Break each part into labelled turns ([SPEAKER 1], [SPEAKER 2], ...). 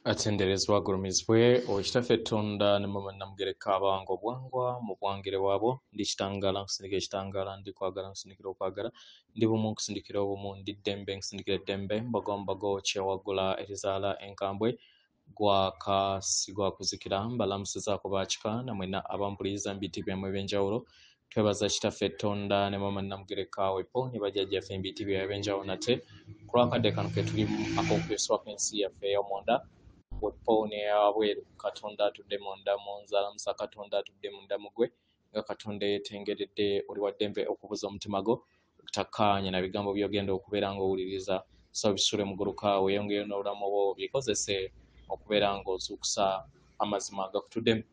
[SPEAKER 1] Atenderezwa agulumizibwe Oweekitaffe Ettonda ne Mama Namugereka Abango Bwangwa mu bwangere bwabo ndi kitangala nkusindika ekitangala ndi kwagala nkusindikira okwagala ndi bumu nkusindikira obumu ndi ddembe nkusindikira eddembe mbago mbago kyewagula erizaala enkambwe gwa kuzikira mbalamusizaako baakika namwena abampuliriza mu biti byammwe ebyenjawulo twebaza Kitaffe Ettonda ne Mama Namugereka wepo ne bajjajjaffe mu biti byabwe ebyenjawulo nate ku lwakadde kano ke tuli akokweswako ensi yaffe ey'omunda wepone yabweru Katonda atudde munda munzala musa Katonda atudde munda mugwe nga Katonda yetengeredde oli waddembe okubuza omutima go takkaanya na bigambo by'ogenda okubeera ng'owuliriza so bisule muguluka weyongeyo n'obulamu bwo bikozese okubeera ng'ozuukusa amazima agakutuddemu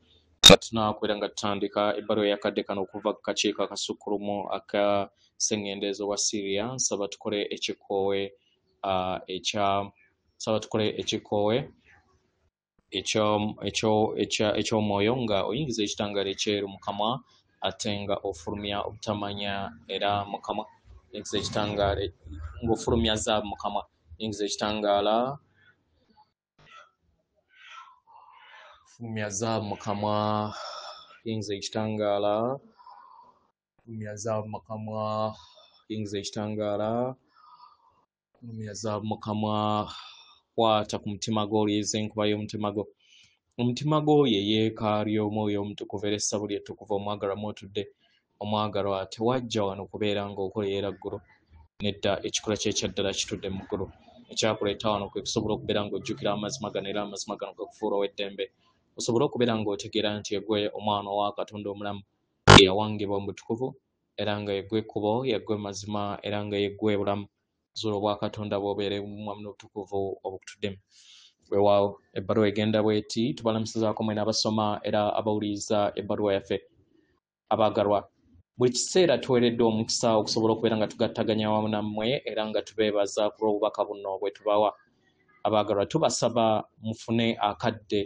[SPEAKER 1] tunakubeera nga tutandika ebbaluwa yakadde kano okuva ku kakiiko akasukkulumu aka sseŋŋendeezo wa Syria nsaba tukole ekikoowe eky'omwoyo nga oyingiza ekitangaala ekyeru mu kamwa ate nga ofulumya obutamanya era mu kamwa yingiza ekitangaala ng'ofulumya zaabu mu kamwa yingiza ekitangaala fulumya zaabu mu kamwa yingiza ekitangaala fulumya zaabu mu kamwa yingiza ekitangaala fulumya zaabu mu kamwa kwata ku mutima gwo oliyiza enkuba y'omutima gwo omutima gwo ye yeekaali omwoyo omutukuvu era essabu lyettukuvu omwagalwa mwotudde omwagalwa tewajja wano kubeera ng'okoleera ggulu nedda ekikula kyekyaddala kitudde mu ggulu ekyakuleeta wano kwe kusobola okubeera ng'ojjukira amazima gano era amazima gano gakufuula ow'eddembe osobole okubeera ng'otegeera nti yegwe omwana wa Katonda omulamu eyawangibwa mu butukuvu era nga yegwe ekkubo yegwe mazima era nga yegwe bulamu zuula obwa Katonda bw'obeere wamu n'obutukuvu obukutuddemu weewaawo ebbaluwa egenda bw'eti tubalamusizaako mwena abasoma era abawuliriza ebbaluwa yaffe abaagalwa buli kiseera tuweereddwa omukisa okusobola okubeera nga tugattaganya wamu nammwe era nga tubeebaza ku lw'obubaka buno bwe tubawa abaagalwa tubasaba mufune akadde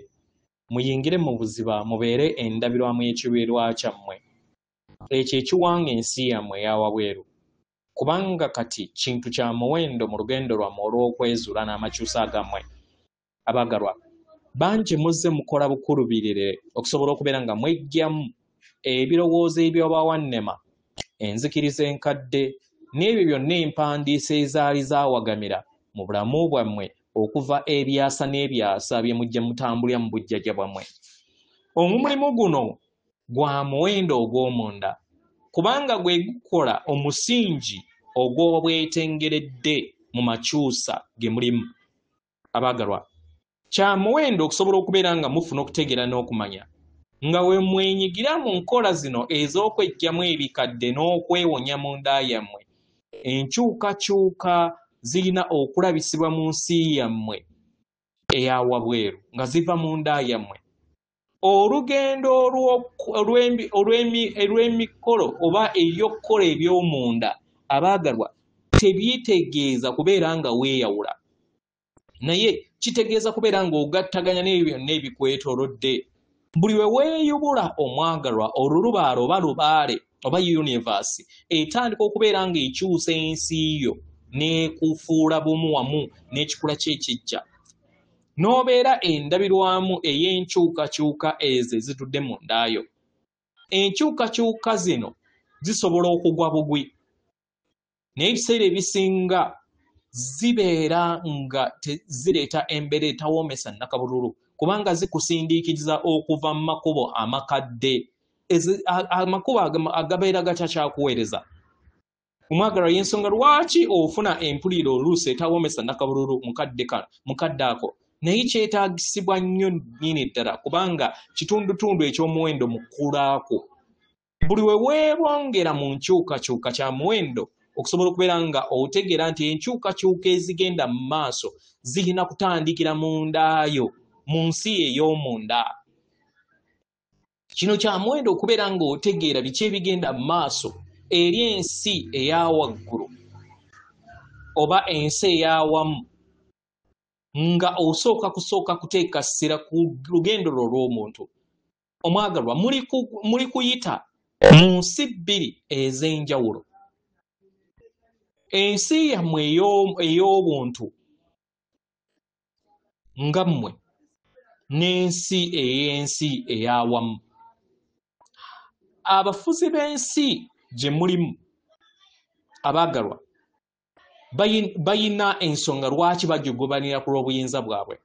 [SPEAKER 1] muyingire mu buziba mubeere endabirwamu y'ekibeerwa kyammwe ekyo ekiwanga ensi yammwe eyawabweru kubanga kati kintu kya muwendo mu lugendo lwammwe olw'okwezuula n'amakyusa agammwe abaagalwa bangi muzze mukola bukulubirire okusobola okubeera nga mweggyamu ebirowoozo eby'obawannema enzikiriza enkadde n'ebyo byonna empandiisa ezaali zaawagamira mu bulamu bwammwe okuva ebyasa n'ebyasa bye mujja mutambulira mu bujjajja bwammwe omulimu guno gwa muwendo ogw'omunda kubanga gwe gukola omusingi ogw'obwetengeredde mu makyusa ge mulimu abaagalwa kya muwendo okusobola okubeera nga mufuna okutegeera n'okumanya nga we mwenyigira mu nkola zino ez'okweggyamu ebikadde n'okwewonya mu nda yammwe enkyukakyuka zirina okulabisibwa mu nsi yammwe eyawabweru nga ziva mu nda yammwe olugendo olw'emikolo oba ebyokkola eby'omunda abaagalwa tebyitegeeza kubeera nga weeyawula naye kitegeeza kubeera ng'ogattaganya n'ebyo byonna ebikwetoolodde buli we weeyubula omwagalwa olulubaale oba lubaale oba yunivasi etandika okubeera ng'ekyusa ensi yo n'ekufuula bumu wamu n'ekikula ky'ekijja n'obeera endabirwamu ey'enkyukakyuka ezo ezitudde mu ndaayo enkyukakyuka zino zisobola okugwa bugwi naye ebiseera ebisinga zibeera nga zireeta embeera etawoomesa nnakabululu kubanga zikusindiikiriza okuva mu makubo amakadde amakubo agabeera gatakyakuweereza omwagalwa y'ensonga lwaki ofuna empulira oluusi etawoomesa nnakabululu mukadde ako naye kyetaagisibwa nnyo nnyini ddala kubanga kitundutundu eky'omuwendo mu kkulaako buli we weebongera mu nkyukakyuka kya muwendo okusobola okubeera nga otegeera nti enkyukakyuka ezigenda mu maaso zirina kutandikira mu ndaayo mu nsi ey'omunda kino kya muwendo okubeera nga otegeera biki ebigenda mu maaso eri ensi eyawaggulu oba ensi eyawamu nga osooka kuteeka ssira ku lugendo lwo olw'omuntu omwagalwa muli kuyita mu nsi bbiri ez'enjawulo ensi yammwe ey'obuntu nga mmwe n'ensi ey'ensi ey'awamu. Abafuzi b'ensi gye mulimu abaagalwa bayina ensonga lwaki bagigobanira ku lw'obuyinza bwabwe,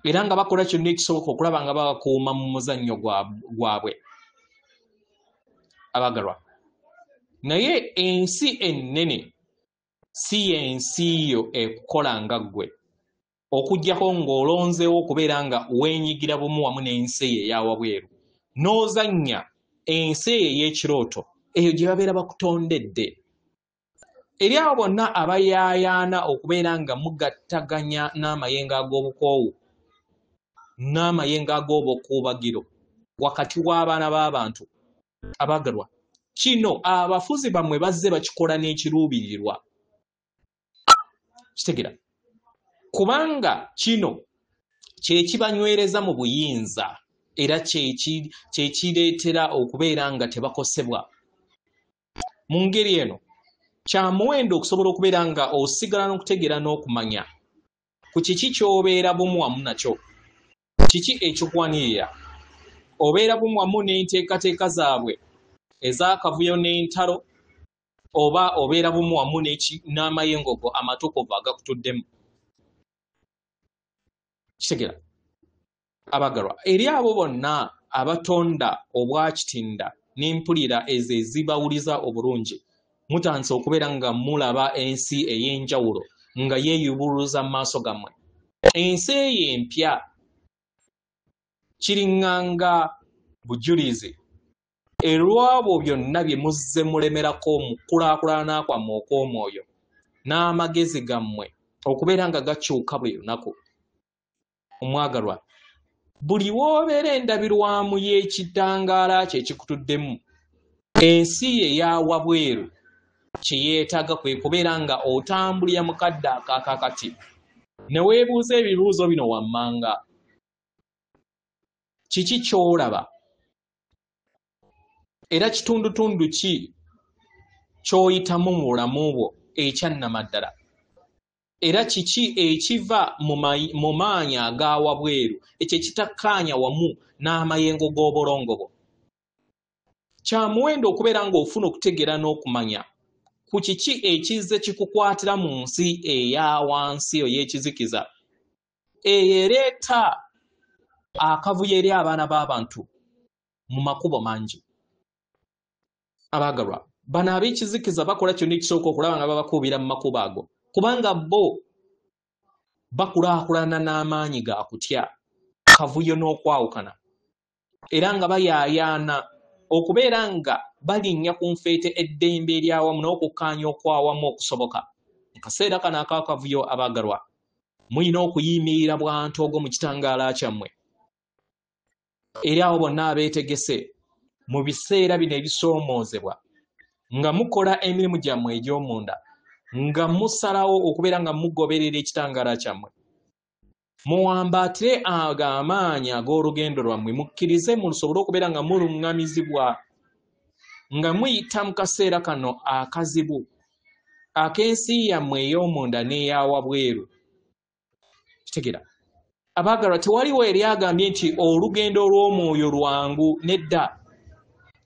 [SPEAKER 1] era nga bakola kyonna ekisoboka okulaba nga babakuuma mu muzannyo gwabwe abaagalwa. Naye ensi ennene si y'ensi yo ekukola nga ggwe, okuggyako ng'olonzeewo okubeera nga weenyigira bumu wamu n'ensi eyo eyawabweru, n'ozannya ensi eyo ey'ekirooto, eyo gye babeera bakutondedde. Eri abo bonna abayaayaana okubeera nga mugattaganya n'amayengo ag'obukoowu n'amayengo ag'obukuubagiro wakati w'abaana b'abantu abaagalwa, kino abafuzi bammwe bazze bakikola n'ekiruubirirwa. Kitegera, kubanga kino kye kibanywereza mu buyinza era kye kireetera okubeera nga tebakosebwa. Mu ngeri eno kya muwendo okusobola okubeera nga osigala n'okutegeera n'okumanya ku kiki ky'obeera bumu wamu nakyo, kiki ekikwanirira. Obeera bumu wamu n'enteekateeka zaabwe ez'akavuyo n'entalo, oba obeera bumu wamu n'amayengo go amatukuvu agakutuddemu. Kitegera abaagalwa, eri abo bonna abatonda obwakitinda n'empulira ezo ezibawuliza obulungi, mutandise okubeera nga mulaba ensi ey'enjawulo nga yeeyubuluza mu maaso gammwe. Ensi eyo empya kiriŋŋanga bujulizi erw'abo byonna bye muzze mulemerako mu kulaakulana kwammwe okw'omwoyo n'amagezi gammwe okubeera nga gakyuka buli lunaku. Omwagalwa, buli w'obeera endabirwamu y'ekitangaala kye kikutuddemu, ensi eyawabweru kye yeetaaga kwe kubeera nga otambulira mu kadde akaakakati ne weebuuza ebibuuzo bino wammanga. Kiki ky'olaba era kitundutundu ki ky'oyitamu mu bulamu bwo ekyannamaddala, era kiki ekiva mu maanyi agawabweru ekyo ekitakkaanya wamu n'amayengo g'obulongo bwo. Kya muwendo okubeera ng'ofuna okutegeera n'okumanya ku kiki ekizze kikukwatira mu nsi eya wansi ey'ekizikiza ereeta akavuyo eri abaana b'abantu mu makubo mangi. Abaagalwa, bano ab'ekizikiza bakola kyonna ekisooka okulaba nga babakuubira mu makubo ago, kubanga bo bakulaakulana n'amaanyi ga kutya, kavuyo n'okwawukana, era nga bayaayaana okubeera nga balinnya ku nfeete eddembe eryawamu n'okukkaanya okwawamu okusoboka. Mu kaseera kano ak'akavuyo abaagalwa, muyina okuyimirira bwantoogo mu kitangaala kyammwe. Eri abo bonna abeetegese mu biseera bino ebisoomoozebwa nga mukola emirimu gyammwe egy'omunda, nga musalawo okubeera nga mugoberera ekitangaala kyammwe, muwambaatire amaanyi ag'olugendo lwammwe, mukkirize musobole okubeera nga muluŋŋamizibwa nga muyita mu kaseera kano akazibu ak'ensi yammwe ey'omunda n'eyawabweru. Kitegera abaagalwa, tewaliwo eri agambye nti olugendo olw'omwoyo lwangu. Nedda,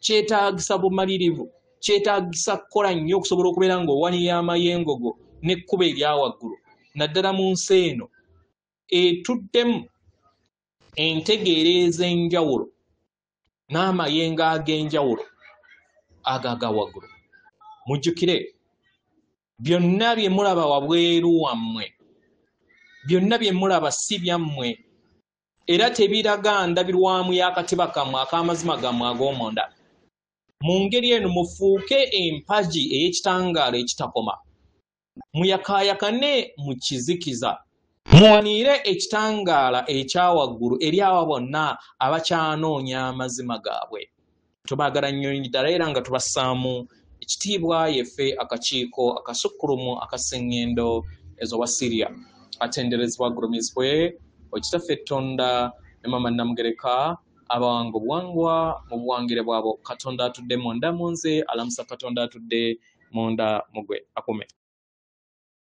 [SPEAKER 1] kyetaagisa bumalirivu, kyetaagisa kukola nnyo okusobola okubeera ng'owanirira amayengo go n'ekkubo erya waggulu, naddala mu nsi eno etuddemu entegeera ez'enjawulo n'amayengo ag'enjawulo agaga waggulu. Mujjukire, byonna bye mulaba wabweru wammwe, byonna bye mulaba si byammwe, era tebiraga ndabirwamu y'akatiba kammwe ak'amazima gammwe ag'omunda. Mu ngeri eno mufuuke empagi ey'ekitangaala ekitakoma, muyakaayakane mu kizikiza, muwanire ekitangaala ekyawaggulu eri abo bonna abakyanoonya amazima gaabwe. Tubaagala nnyo ddala era nga tubassaamu ekitiibwa yeffe akakiiko akasukkulumu akaseŋŋendo ez'owa Syria, atenderezebwa agulumizibwe okitaffe Tonda ne Mama Namugereka abawanga obuwangwa mu buwangire bwabo. Katonda atudde munda mu nze, alamusa Katonda atudde munda mu gwe. Akume.